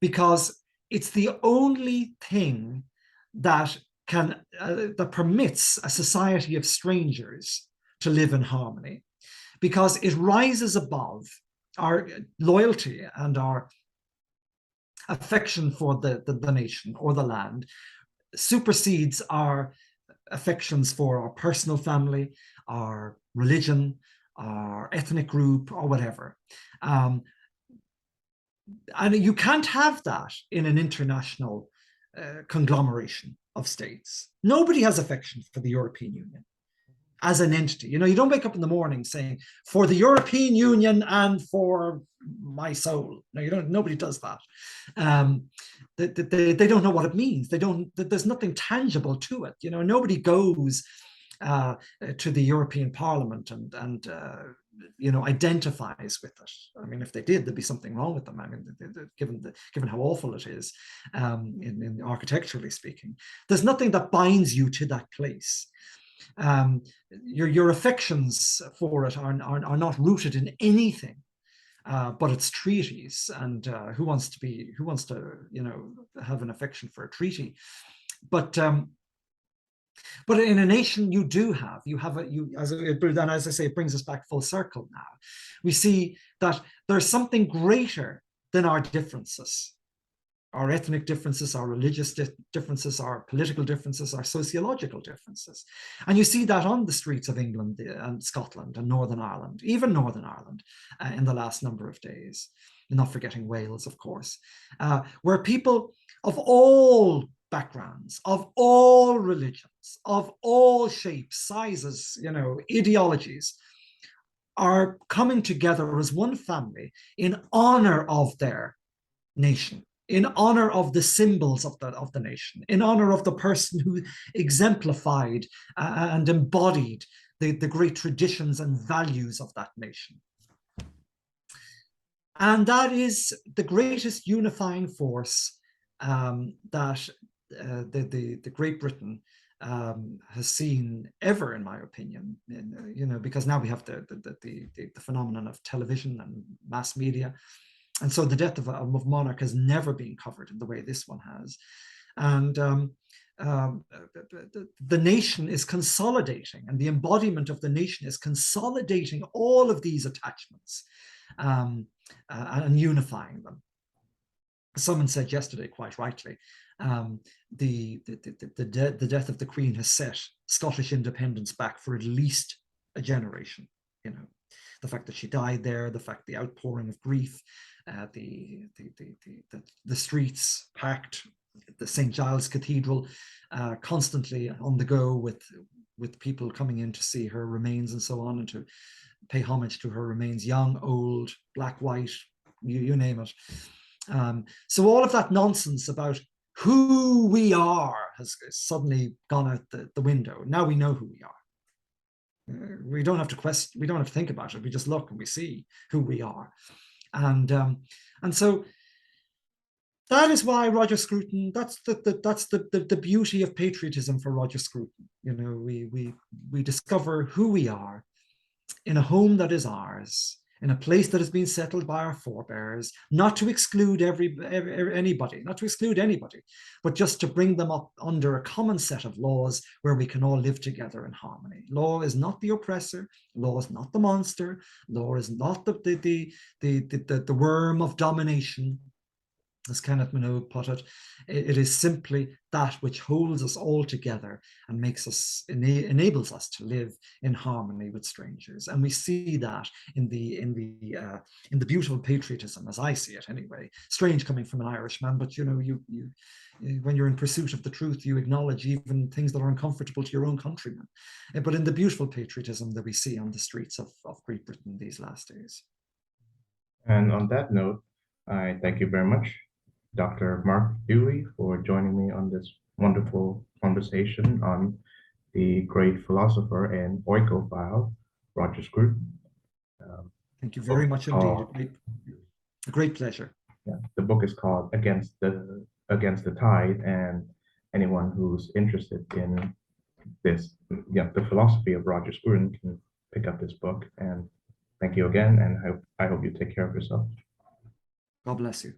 because it's the only thing that that permits a society of strangers to live in harmony, because it rises above our loyalty and our affection for the nation or the land supersedes our affections for our personal family, our religion, our ethnic group, or whatever. And you can't have that in an international conglomeration of states. Nobody has affection for the European Union as an entity. You know, you don't wake up in the morning saying, for the European Union and for my soul. No, you don't. Nobody does that. They don't know what it means. They don't. There's nothing tangible to it. You know, nobody goes to the European Parliament and you know, identifies with it. I mean, if they did, there'd be something wrong with them. I mean, given how awful it is, in architecturally speaking, there's nothing that binds you to that place. Your affections for it are not rooted in anything but it's treaties. And who wants to you know, have an affection for a treaty? But in a nation, you have as I say, it brings us back full circle now. We see that there's something greater than our differences, our ethnic differences, our religious differences, our political differences, our sociological differences. And you see that on the streets of England and Scotland and Northern Ireland, even Northern Ireland, in the last number of days, not forgetting Wales, of course, where people of all backgrounds, of all religions, of all shapes, sizes, you know, ideologies, are coming together as one family in honor of their nation, in honor of the symbols of the nation, in honor of the person who exemplified and embodied the great traditions and values of that nation. And that is the greatest unifying force that the Great Britain has seen ever, in my opinion. You know, because now we have the phenomenon of television and mass media. And so the death of a monarch has never been covered in the way this one has. And the nation is consolidating, and the embodiment of the nation is consolidating all of these attachments and unifying them. Someone said yesterday, quite rightly, the death of the Queen has set Scottish independence back for at least a generation. You know, the fact that she died there, the fact the outpouring of grief, the streets packed, the St. Giles Cathedral constantly on the go with people coming in to see her remains and so on, and to pay homage to her remains, young, old, black, white, you name it. So all of that nonsense about who we are has suddenly gone out the window. Now we know who we are. We don't have to question, we don't have to think about it. We just look and we see who we are. And so that is why Roger Scruton, that's the beauty of patriotism for Roger Scruton. You know, we discover who we are in a home that is ours, in a place that has been settled by our forebears, not to exclude anybody, but just to bring them up under a common set of laws where we can all live together in harmony. Law is not the oppressor. Law is not the monster. Law is not the worm of domination, as Kenneth Minogue put it. It is simply that which holds us all together and makes us, enables us to live in harmony with strangers. And we see that in the beautiful patriotism, as I see it anyway. Strange coming from an Irishman, but you know, you when you're in pursuit of the truth, you acknowledge even things that are uncomfortable to your own countrymen. But in the beautiful patriotism that we see on the streets of Great Britain these last days. And on that note, I thank you very much, Dr. Mark Dooley, for joining me on this wonderful conversation on the great philosopher and oikophile, Roger Scruton. Thank you very much indeed. A great pleasure. Yeah, the book is called Against the Tide, and anyone who's interested in this, the philosophy of Roger Scruton can pick up this book. And thank you again, and I hope you take care of yourself. God bless you.